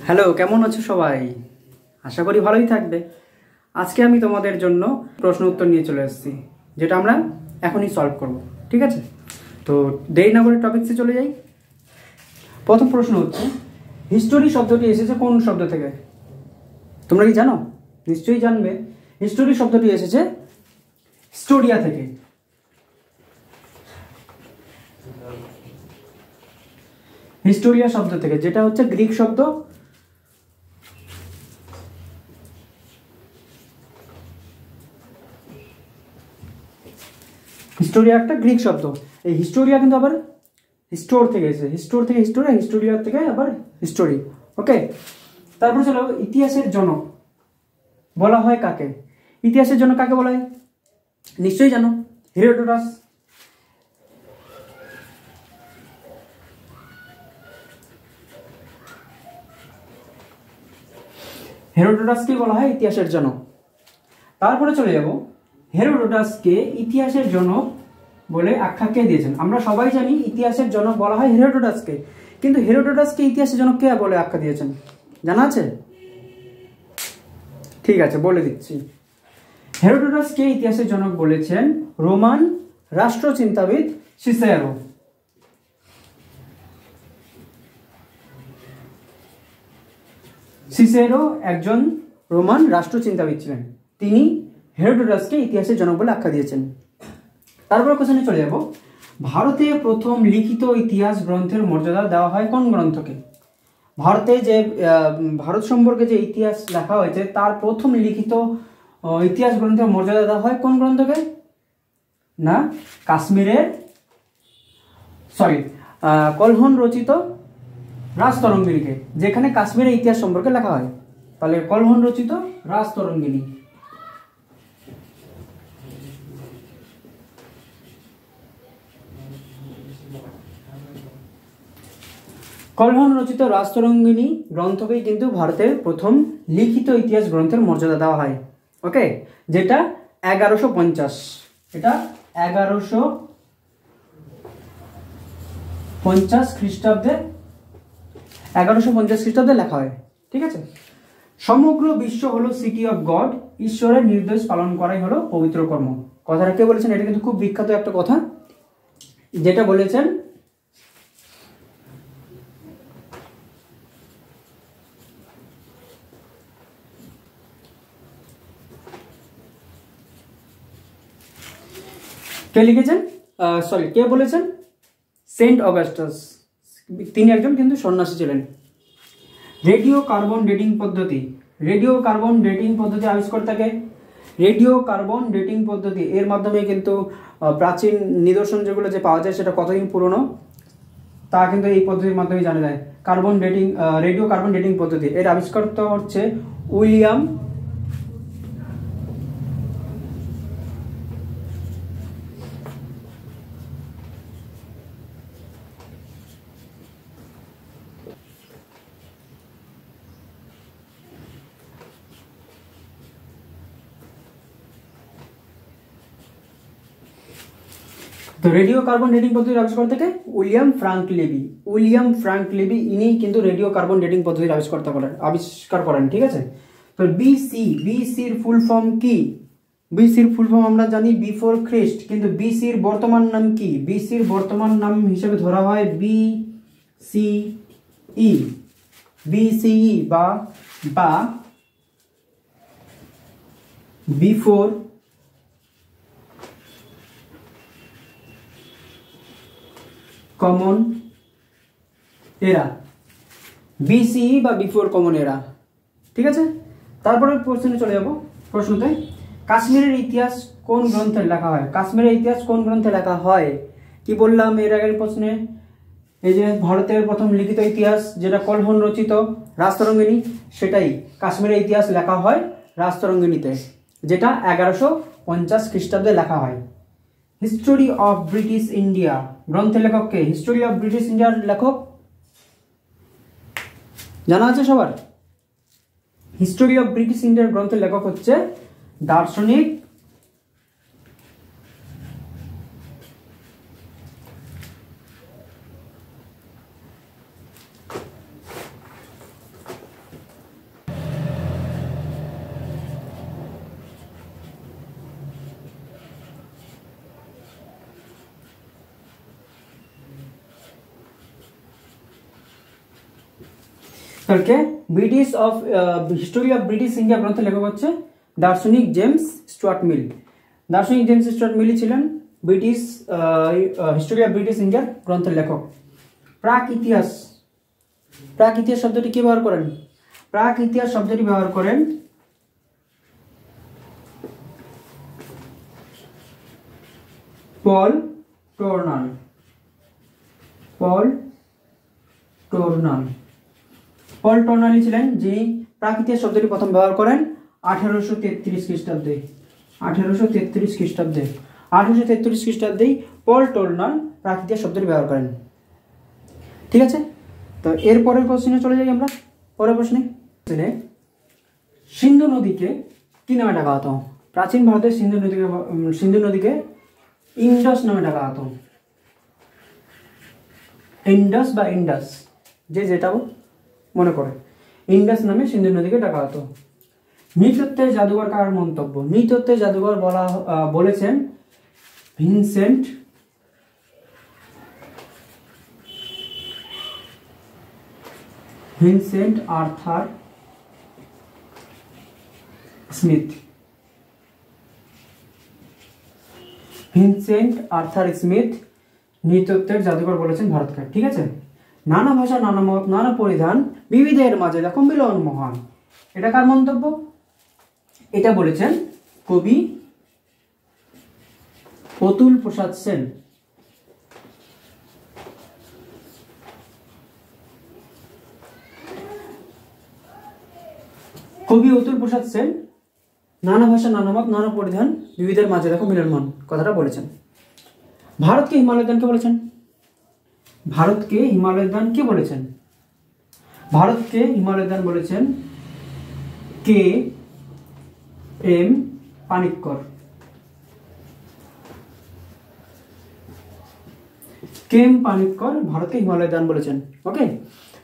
Hello, কেমন আছো সবাই? আশা করি ভালোই থাকবে। আজকে আমি তোমাদের জন্য প্রশ্ন উত্তর নিয়ে চলে এসেছি, যেটা আমরা এখনই সলভ করব। ঠিক আছে, তো দেরি না করে টপিকসে চলে যাই। প্রথম প্রশ্ন হচ্ছে, হিস্টোরি শব্দটি এসেছে কোন শব্দ থেকে? তোমরা কি জানো? নিশ্চয়ই জানবে। হিস্টোরি শব্দটি এসেছে হিস্টোরিয়া থেকে। হিস্টোরিয়া শব্দ থেকে, যেটা হচ্ছে গ্রিক শব্দ। হিস্টোরিয়া একটা গ্রিক শব্দ। এই হিস্টোরিয়া কিন্তু আবার হিস্টোর থেকে এসেছে। হিস্টোর থেকে হিস্টোরিয়া, হিস্টোরিয়া থেকে আবার হিস্টোরি। ওকে, তারপরে চলো, ইতিহাসের জনক বলা হয় কাকে? ইতিহাসের জনক কাকে বলা হয়? নিশ্চয়ই জানো, হেরোডোটাস। হেরোডোটাসকে বলা হয় ইতিহাসের জনক। তারপরে চলে যাব, হেরোডোটাসকে ইতিহাসের জনক বলে আখ্যা কে দিয়েছেন? আমরা সবাই জানি ইতিহাসের জনক বলা হয় হেরোডোটাসকে, কিন্তু হেরোডোটাসকে ইতিহাসের জনক কে বলে আখ্যা দিয়েছেন জানা আছে? ঠিক আছে, বলে দিচ্ছি। হেরোডোটাসকে ইতিহাসের জনক বলেছেন রোমান রাষ্ট্রচিন্তাবিদ সিসেরো। সিসেরো একজন রোমান রাষ্ট্রচিন্তাবিদ ছিলেন, তিনি হেরোডোটাসকে ইতিহাসের জনক বলে আখ্যা দিয়েছেন। তারপর কোশ্চেনে চলে যাব, ভারতে প্রথম লিখিত ইতিহাস গ্রন্থের মর্যাদা দেওয়া হয় কোন গ্রন্থকে? ভারতে যে ভারত সম্পর্কে যে ইতিহাস লেখা হয়েছে তার প্রথম লিখিত ইতিহাস গ্রন্থের মর্যাদা দেওয়া হয় কোন গ্রন্থকে? না, কাশ্মীরের কলহন রচিত রাজতরঙ্গিনীকে, যেখানে কাশ্মীরের ইতিহাস সম্পর্কে লেখা হয়। তাহলে কলহন রচিত রাজতরঙ্গিনী। কলহন রচিত রাজতরঙ্গিনী গ্রন্থকেই কিন্তু ভারতের প্রথম লিখিত ইতিহাস গ্রন্থের মর্যাদা দেওয়া হয়। ওকে, যেটা 1150, এটা 1150 খ্রিস্টাব্দে 1150 খ্রিস্টাব্দে লেখা হয়। ঠিক আছে, সমগ্র বিশ্ব হলো সিটি অফ গড, ঈশ্বরের নির্দেশ পালন করাই হলো পবিত্র কর্ম। কথাটা কে বলেছেন? এটা কিন্তু খুব বিখ্যাত একটা কথা, যেটা বলেছেন কে লিখেছেন? কে বলেছেন? Saint Augustus. তিনি একজন কিন্তু সন্ন্যাসী ছিলেন। রেডিও কার্বন ডেটিং পদ্ধতি, রেডিও কার্বন ডেটিং পদ্ধতি আবিষ্কর্তাকে? রেডিও কার্বন ডেটিং পদ্ধতি এর মাধ্যমে কিন্তু প্রাচীন নিদর্শন যেগুলো যে পাওয়া যায় সেটা কতদিন পুরনো তা কিন্তু এই পদ্ধতির মাধ্যমে জানা যায়। Carbon dating, radio carbon dating পদ্ধতি এর আবিষ্কর্তা হচ্ছে উইলিয়াম তো রেডিও কার্বন ডেটিং পদ্ধতির আবিষ্কার থেকে উইলিয়াম ফ্রাঙ্ক লেবি। উইলিয়াম ফ্রাঙ্ক লেবি ইনি কিন্তু রেডিও কার্বন ডেটিং পদ্ধতির আবিষ্কার করেন। ঠিক আছে, তো বিসির ফুল ফর্ম কি? বিসির ফুল ফর্ম আমরা জানি বিফোর খ্রিস্ট, কিন্তু বিসির বর্তমান নাম কি? বিসির বর্তমান নাম হিসেবে ধরা হয় বিসিই বা বিফোর কমন এরা, বিসিই বা বিফোর কমন এরা। ঠিক আছে, তারপরে প্রশ্নে চলে যাব। প্রশ্নতে, কাশ্মীরের ইতিহাস কোন গ্রন্থে লেখা হয়? কাশ্মীরের ইতিহাস কোন গ্রন্থে লেখা হয়? কি বললাম এর আগের প্রশ্নে? এই যে ভারতের প্রথম লিখিত ইতিহাস যেটা কলহন রচিত রাজতরঙ্গিনী, সেটাই কাশ্মীরের ইতিহাস লেখা হয় রাজতরঙ্গিনীতে, যেটা 1150 খ্রিস্টাব্দে লেখা হয়। হিস্টোরি অফ ব্রিটিশ ইন্ডিয়া গ্রন্থের লেখক কে? হিস্টোরি অফ ব্রিটিশ ইন্ডিয়ার লেখক জানা আছে সবার? হিস্টোরি অফ ব্রিটিশ ইন্ডিয়ার গ্রন্থের লেখক হচ্ছে দার্শনিক তাহলে British of history of British India গ্রন্থের লেখক হচ্ছে দার্শনিক জেমস স্টুয়ার্ট মিল। দার্শনিক জেমস স্টুয়ার্ট মিলই ছিলেন ব্রিটিশ হিস্টোরি অফ ব্রিটিশ ইন্ডিয়ার গ্রন্থের লেখক। প্রাক ইতিহাস, প্রাক ইতিহাস শব্দটি কি ব্যবহার করেন? প্রাক ইতিহাস শব্দটি ব্যবহার করেন পল টোরনাল। পল টোরনাল, পল টোরনালি ছিলেন যিনি প্রাক ইতিহাস শব্দটি প্রথম ব্যবহার করেন 1833 খ্রিস্টাব্দে। 1833 খ্রিস্টাব্দে 1833 খ্রিস্টাব্দেই পল টোরনাল প্রাক ইতিহাস শব্দটি ব্যবহার করেন। ঠিক আছে, তো এর পরের কোশ্চেনে চলে যাই আমরা। পরের প্রশ্নে, সিন্ধু নদীকে কি নামে ডাকা হতো? প্রাচীন ভারতের সিন্ধু নদীকে ইন্ডাস নামে ডাকা হতো। ইন্ডাস বা ইন্ডাস, যে যেটাও মনে করে, ইন্ডাস নামে সিন্ধু নদীকে ডাকা হতো। নৃতত্ত্বের জাদুঘর কার মন্তব্য? নৃতত্ত্বের জাদুঘর বলেছেন Vincent Arthur Smith. Vincent Arthur Smith নৃতত্ত্বের জাদুঘর বলেছেন ভারতকে। ঠিক আছে, নানা ভাষা, নানা মত, নানা পরিধান, বিবিধের মাঝে দেখো মিলন মহান, এটা কার মন্তব্য? এটা বলেছেন কবি অতুল প্রসাদ সেন। কবি অতুল প্রসাদ সেন নানা ভাষা, নানা মত, নানা পরিধান, বিবিধের মাঝে দেখো মিলন মহান কথাটা বলেছেন। ভারতকে হিমালয়ের দান কে বলেছেন? ভারতকে হিমালয়ের দান কে বলেছেন? ভারতকে হিমালয়ের দান বলেছেন K M Panikkar. K M Panikkar ভারতকে হিমালয়ের দান বলেছেন। ওকে,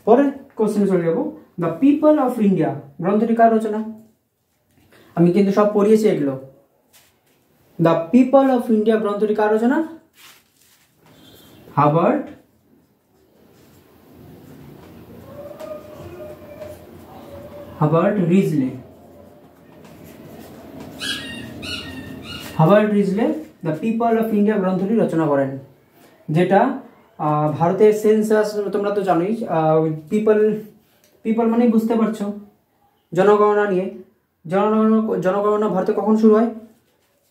পরের কোশ্চেনে চলে যাব। দ্য পিপল অফ ইন্ডিয়া গ্রন্থটি কার রচনা? আমি কিন্তু সব পড়িয়েছি এগুলো। দ্য পিপল অফ ইন্ডিয়া গ্রন্থটি কার রচনা? Herbert Risley. Herbert Risley the people of India গ্রন্থটি রচনা করেন, যেটা ভারতের সেন্সাস, তোমরা তো জানোই, পিপল মানে বুঝতে পারছো, জনগণনা নিয়ে। জনগণনা ভারতে কখন শুরু হয়?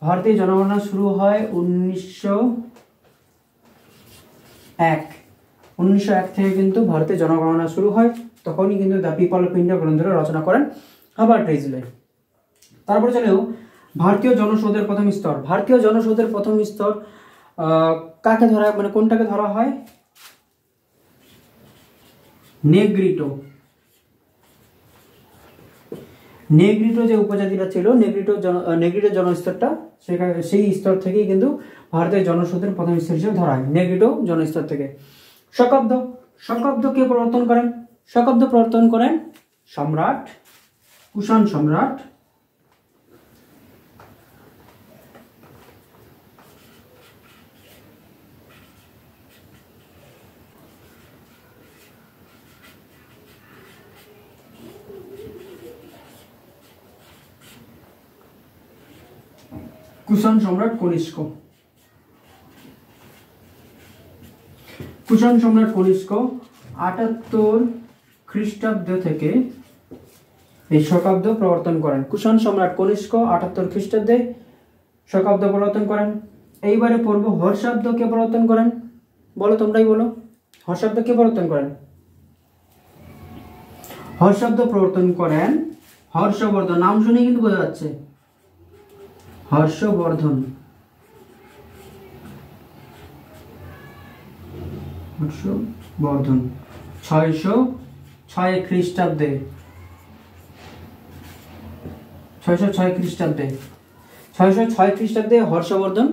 ভারতে জনগণনা শুরু হয় 1901 থেকে কিন্তু ভারতে জনগণনা শুরু হয়, তখনই কিন্তু দ্য পিপল অফ ইন্ডিয়া গ্রন্থটা রচনা করেন হার্বার্ট রিজলে। তারপরে চলেও ভারতীয় জনসৌধের প্রথম স্তর। ভারতীয় জনসৌধের প্রথম স্তর কাকে ধরা, মানে কোনটাকে ধরা হয়? নেগ্রিটো। নেগ্রিটো যে উপজাতিটা ছিল, নেগ্রিটো জনস্তরটা, সেই স্তর থেকেই কিন্তু ভারতের জনসৌধের প্রথম স্তর হিসেবে ধরা হয়, নেগ্রিটো জনস্তর থেকে। শকাব্দ কে প্রবর্তন করেন? শকাব্দ প্রবর্তন করেন সম্রাট, কুষাণ সম্রাট কনিষ্ক। কুষাণ সম্রাট কনিষ্ক 78 খ্রিস্টাব্দ থেকে এই শকাব্দ প্রবর্তন করেন। কুষাণ সম্রাট কনিষ্ক 78 খ্রিস্টাব্দে শকাব্দ প্রবর্তন করেন। এইবারে পড়ব হর্ষাব্দ কে প্রবর্তন করেন? বলো, তোমরাই বলো, হর্ষাব্দ কে প্রবর্তন করেন? হর্ষাব্দ প্রবর্তন করেন হর্ষবর্ধন। নাম শুনে কিন্তু বোঝা যাচ্ছে, হর্ষবর্ধন। 606 খ্রিস্টাব্দে 606 খ্রিস্টাব্দে হর্ষবর্ধন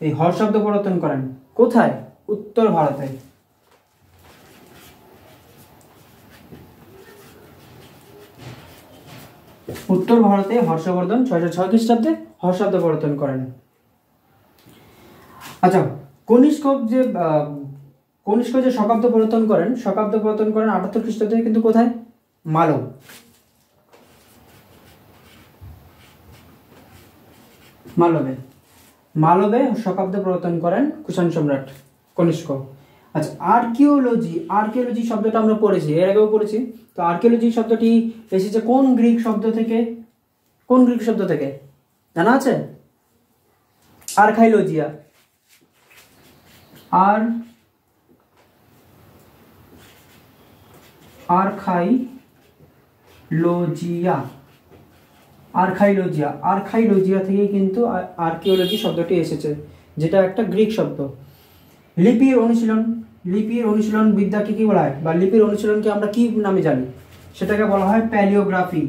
এই হর্ষাব্দ প্রবর্তন করেন। কোথায়? উত্তর ভারতে। উত্তর ভারতে হর্ষবর্ধন 606 খ্রিস্টাব্দে হর্ষাব্দ প্রবর্তন করেন। আচ্ছা, কনিষ্ক যে শকাব্দ প্রবর্তন করেন 78 খ্রিস্টাব্দে, কিন্তু কোথায়? মালব। মালবে শকাব্দ প্রবর্তন করেন কুষাণ সম্রাট কনিষ্ক। আচ্ছা, আর্কিওলজি শব্দটা আমরা পড়েছি, এর আগেও পড়েছি। তো আর্কিওলজি শব্দটি এসেছে কোন গ্রিক শব্দ থেকে জানা আছে? আর্কাইওলজিয়া। আর্কাইওলজিয়া থেকে কিন্তু আর্কিওলজি শব্দটি এসেছে, যেটা একটা গ্রিক শব্দ। লিপির অনুশীলন বিদ্যাকে কি বলা হয়, বা লিপির অনুশীলনকে আমরা কি নামে জানি? সেটাকে বলা হয় প্যালিওগ্রাফি।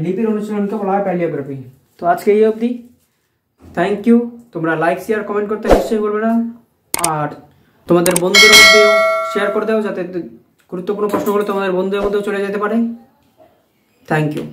লিপির অনুশীলনকে বলা হয় প্যালিওগ্রাফি। তো আজকে এই অবধি। Thank you. তোমরা লাইক, শেয়ার, কমেন্ট করতে নিশ্চয়ই বলবে না, আর তোমাদের বন্ধুদের মধ্যেও শেয়ার করে দাও, যাতে গুরুত্বপূর্ণ প্রশ্নগুলো তোমাদের বন্ধুদের মধ্যেও চলে যেতে পারে। Thank you.